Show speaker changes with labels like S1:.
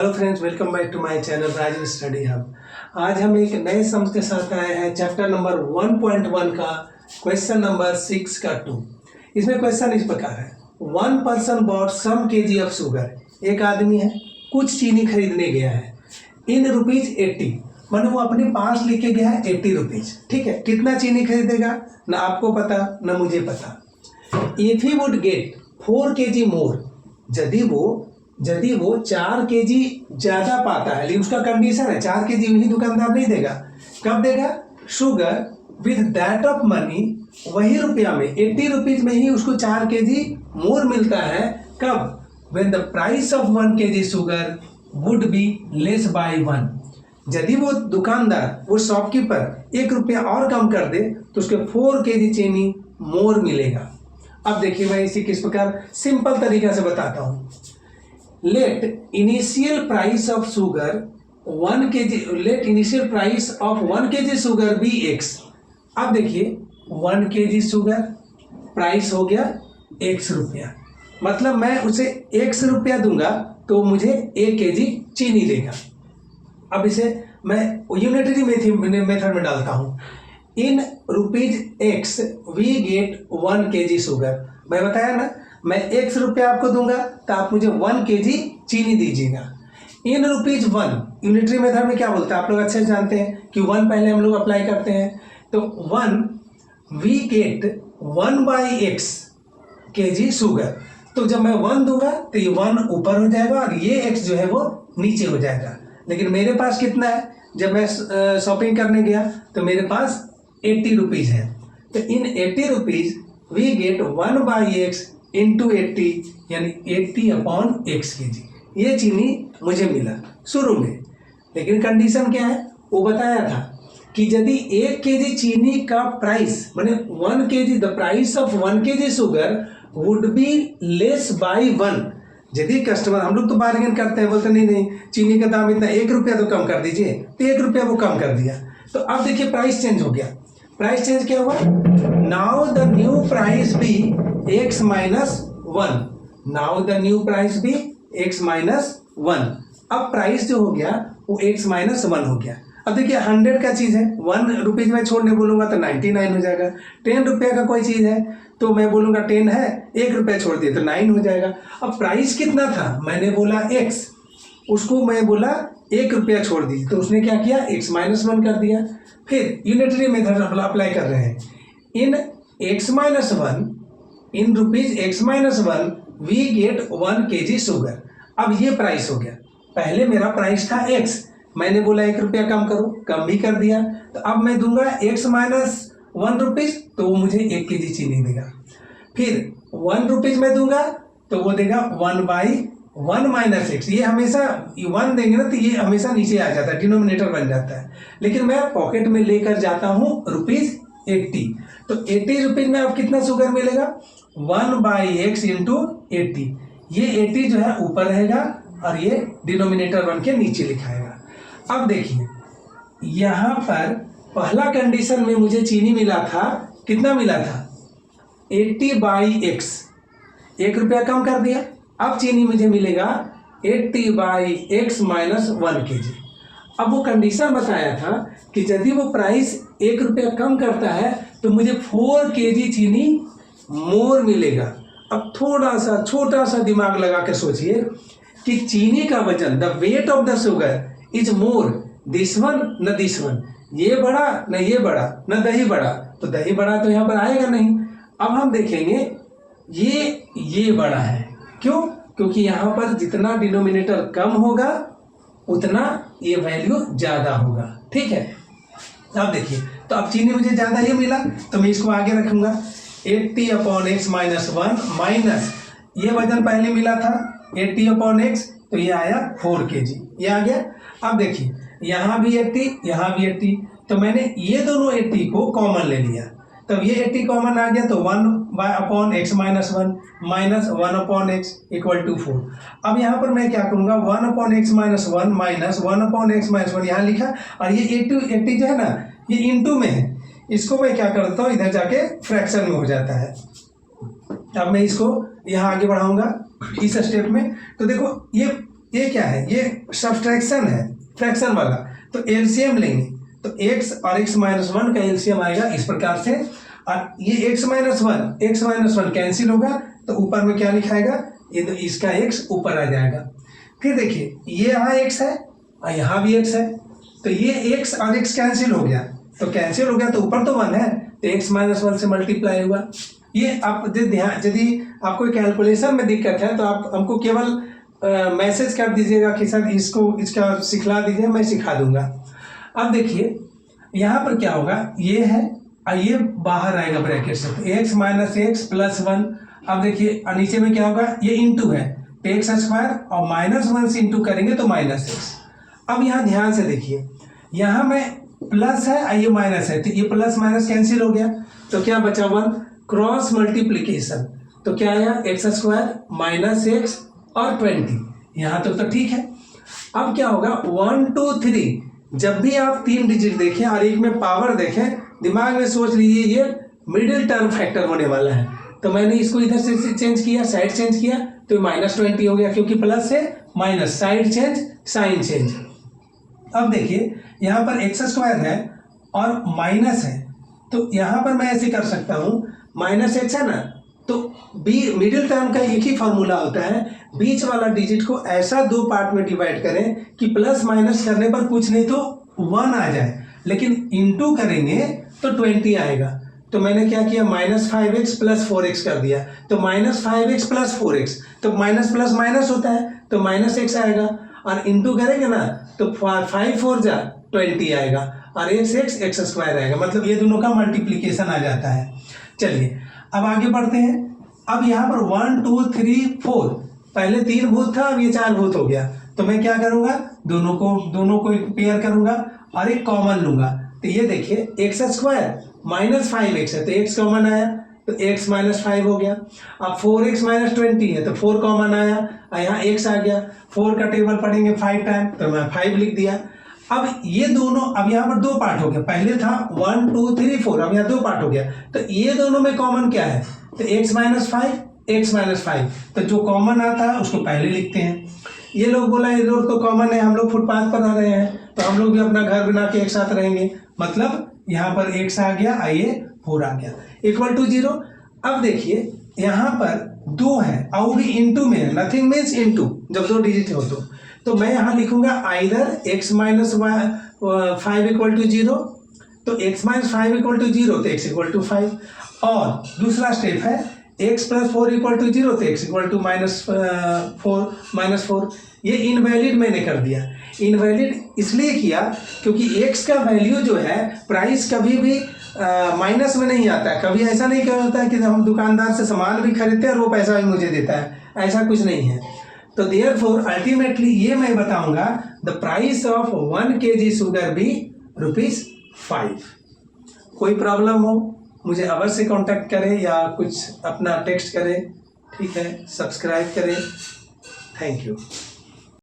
S1: Hello friends, welcome back to my channel Rajeev study hub. आज हम एक नए सम के साथ आए हैं। चैप्टर नंबर 1.1 का क्वेश्चन नंबर 6 का 2। इसमें क्वेश्चन इस प्रकार है, 1 person bought some kg of sugar. एक आदमी है, कुछ चीनी खरीदने गया है इन ₹80, मानो वो अपने पास लेके गया है 80 रुपीज। ठीक है, कितना चीनी खरीदेगा ना आपको पता ना मुझे पता। If he would get 4 kg मोर, यदि वो 4 kg ज्यादा पाता है, लेकिन उसका कंडीशन है 4 kg वही दुकानदार नहीं देगा। कब देगा? Sugar with that of money, वही रुपया में 80 रुपीज में ही उसको 4 kg मोर मिलता है। कब? When the price of 1 kg sugar would be less bye 1। यदि वो दुकानदार, वो शॉपकीपर 1 रुपया और कम कर दे तो उसके 4 kg चीनी मोर मिलेगा। अब देखिए, मैं इसी किस प्रकार सिंपल तरीका से बताता हूं। Let initial price of 1 kg sugar be x। अब देखिए 1 kg शुगर प्राइस हो गया x रुपया, मतलब मैं उसे x रुपया दूंगा तो मुझे 1 kg चीनी देगा। अब इसे मैं यूनिटरी मेथड में डालता हूं। In ₹x we get 1 kg sugar. मैं बताया ना, मैं x रुपया आपको दूंगा तो आप मुझे 1 kg चीनी दीजिएगा। इन ₹1 यूनिटरी मेथड में क्या बोलते हैं आप लोग अच्छे से जानते हैं कि 1 पहले हम लोग अप्लाई करते हैं। तो 1 we get 1/x kg sugar. तो जब मैं 1 दूंगा तो ये 1 ऊपर हो जाएगा और ये x जो है वो नीचे हो जाएगा। लेकिन मेरे पास कितना है? जब मैं शॉपिंग करने गया तो मेरे पास 80 रुपीज है। तो in 80 rupees we get 1/x into 80, यानी 80/x kg। ये चीनी मुझे मिला शुरू में। लेकिन कंडीशन क्या है? वो बताया था कि यदि 1 kg चीनी का प्राइस माने 1 kg, the price of 1 kg sugar would be less bye 1। यदि कस्टमर, हम लोग तो बार्गेन करते हैं, बोलते नहीं चीनी का दाम इतना, 1 रुपया तो कम कर दीजिए, तो 1 रुपया वो कम कर दिया। तो अब देखिए प्राइस चेंज हो गया। प्राइस चेंज क्या हुआ? Now the new price be x minus 1। Now the new price be x minus 1। अब प्राइस जो हो गया वो x minus 1 हो गया। अब देखिए 100 का चीज है, 1 रुपीज में छोड़ने बोलूंगा तो 99 हो जाएगा। 10 रुपया का कोई चीज है तो मैं बोलूंगा 10 है, 1 रुपया छोड़ दिए तो 9 हो जाएगा। अब प्राइस कितना था? मैंने बोला x, उसको मैं बोला 1 रुपया छोड़ दीजिए, तो उसने क्या किया? x minus 1 कर दिया। फिर यूनिटरी मेथड अप्लाई कर रहे हैं। In x minus 1, in ₹x minus 1 we get 1 kg sugar. अब ये प्राइस हो गया। पहले मेरा प्राइस था x, मैंने बोला 1 रुपया कम करो, कम भी कर दिया। तो अब मैं दूंगा x minus 1 रुपीज, तो वो मुझे 1 kg चीनी देगा। फिर 1 रुपीज में दूंगा तो वो देगा 1/1 minus x। ये हमेशा 1 देंगे ना तो ये हमेशा नीचे आ जाता है, डिनोमिनेटर बन जाता है। लेकिन मैं पॉकेट में लेकर जाता हूँ ₹80। तो 80 रुपीज में अब कितना शुगर मिलेगा? 1/x into 80। ये 80 जो है ऊपर रहेगा और ये डिनोमिनेटर बन के नीचे लिखाएगा। अब देखिए यहां पर पहला कंडीशन में मुझे चीनी मिला था, कितना मिला था? 80/x, 1 रुपया कम कर दिया। अब चीनी मुझे मिलेगा 80/x minus 1 kg। अब वो कंडीशन बताया था कि यदि वो प्राइस 1 रुपया कम करता है तो मुझे 4 kg चीनी मोर मिलेगा। अब थोड़ा सा छोटा सा दिमाग लगा के सोचिए कि चीनी का वजन, the weight of the sugar is more this one न दिस वन। ये बड़ा न ये बड़ा न दही बड़ा, तो दही बड़ा तो यहाँ पर आएगा नहीं। अब हम देखेंगे ये बड़ा है। क्यों? क्योंकि यहाँ पर जितना डिनोमिनेटर कम होगा उतना ये वैल्यू ज्यादा होगा। ठीक है, अब देखिए, तो अब चीनी मुझे ज्यादा ही मिला तो मैं इसको आगे रखूंगा। 80/x minus 1 माइनस ये वजन पहले मिला था 80/x, तो ये आया 4 kg, ये आ गया। अब देखिए यहाँ भी 80, यहाँ भी 80, तो मैंने ये दोनों 80 को कॉमन ले लिया। तब ये 80 कॉमन आ गया तो 1/x minus 1 minus 1/x equal to 4। अब यहाँ पर मैं क्या करूँगा? 1/x minus 1 minus 1/x minus 1 यहाँ लिखा, और ये 80 जो है ना ये इंटू में है, इसको मैं क्या करता हूँ इधर जाके फ्रैक्शन में हो जाता है। अब मैं इसको यहाँ आगे बढ़ाऊंगा इस स्टेप में। तो देखो ये ये क्या है, ये सब्सट्रैक्शन है, फ्रैक्शन वाला, तो एलसीएम लेंगे तो x और x माइनस वन का एलसीएम आएगा इस प्रकार से, और ये x माइनस वन कैंसिल होगा तो ऊपर में क्या लिखाएगा, ये तो इसका x ऊपर आ जाएगा। फिर देखिए ये यहाँ x है और यहाँ भी x है, तो ये x और x कैंसिल हो गया, तो कैंसिल हो गया तो ऊपर तो 1 है, तो x माइनस वन से मल्टीप्लाई हुआ। ये आप ध्यान, यदि आपको कैलकुलेशन में दिक्कत है तो आप हमको केवल मैसेज कर दीजिएगा कि सर इसका सिखला दीजिए, मैं सिखा दूंगा। अब देखिए यहाँ पर क्या होगा, ये है और ये बाहर आएगा ब्रैकेट से, तो x माइनस एक्स प्लस 1। अब देखिए नीचे में क्या होगा, ये इंटू है तो एक्स स्क्वायर और -1 से इंटू करेंगे तो -x। अब यहाँ ध्यान से देखिए, यहाँ में प्लस है और ये माइनस है, तो ये प्लस माइनस कैंसिल हो गया, तो क्या बचा 1, क्रॉस मल्टीप्लीकेशन, तो क्या आया एक्स स्क्वायर माइनस एक्स और 20, यहाँ तक तो ठीक है। अब क्या होगा 1 2 3, जब भी आप 3 डिजिट देखें और एक में पावर देखें, दिमाग में सोच लीजिए ये मिडिल टर्म फैक्टर होने वाला है, तो मैंने इसको इधर से चेंज किया, साइड चेंज किया तो -20 हो गया, क्योंकि प्लस से minus, side change sign change. अब देखिए यहाँ पर एक्स स्क्वायर है और माइनस है, तो यहाँ पर मैं ऐसे कर सकता हूँ, -x है ना, तो बी मिडिल टर्म का एक ही फॉर्मूला होता है, बीच वाला डिजिट को ऐसा 2 पार्ट में डिवाइड करें कि प्लस माइनस करने पर कुछ नहीं तो 1 आ जाए, लेकिन इंटू करेंगे तो 20 आएगा। तो मैंने क्या किया, -5x प्लस 4x कर दिया, तो -5x प्लस 4x, तो माइनस प्लस माइनस होता है तो -x आएगा, और इंटू करेंगे ना तो 5 4 जा 20 आएगा, और x स्क्वायर आएगा, मतलब ये दोनों का मल्टीप्लीकेशन आ जाता है। चलिए अब आगे बढ़ते हैं। अब यहाँ पर 1 2 3 4, पहले 3 भूत था, अब ये 4 भूत हो गया, तो मैं क्या करूँगा, दोनों को पेयर करूँगा और एक कॉमन लूँगा, तो ये देखिए एक्स स्क्वायर -5x है तो x कॉमन आया, तो x -5 हो गया। अब 4x -20 है तो 4 कॉमन आया और यहाँ x आ गया, 4 का टेबल पढ़ेंगे 5 टाइम, तो मैं 5 लिख दिया। अब ये दोनों, अब यहाँ पर 2 पार्ट हो गया, पहले था 1 2 3 4, अब यहाँ 2 पार्ट हो गया, तो ये दोनों में कॉमन क्या है, तो x -5, तो जो कॉमन आता है उसको पहले लिखते हैं। ये लोग बोला ये लोग तो कॉमन है, हम लोग फुटपाथ पर रह रहे हैं तो हम लोग भी अपना घर बना के एक साथ रहेंगे, मतलब यहाँ पर x आ गया, आइए 4 आ गया, =0। अब देखिए यहाँ पर 2 है और भी इंटू में है, नथिंग मीन्स इंटू, जब 2 डिजिट हो तो मैं यहाँ लिखूंगा आइदर x माइनस 5 = 0, तो x माइनस 5 = 0 तो x = 5, और दूसरा स्टेप है x प्लस 4 = 0 तो x = -4। ये इनवैलिड मैंने कर दिया, इनवैलिड इसलिए किया क्योंकि x का वैल्यू जो है, प्राइस कभी भी माइनस में नहीं आता है, कभी ऐसा नहीं होता है कि हम दुकानदार से सामान भी खरीदते हैं और वो पैसा भी मुझे देता है, ऐसा कुछ नहीं है। तो देयरफॉर अल्टीमेटली ये मैं बताऊंगा, the price of 1 kg sugar भी ₹5। कोई प्रॉब्लम हो मुझे अवश्य कांटेक्ट करें या कुछ अपना टेक्स्ट करें, ठीक है, सब्सक्राइब करें। Thank you.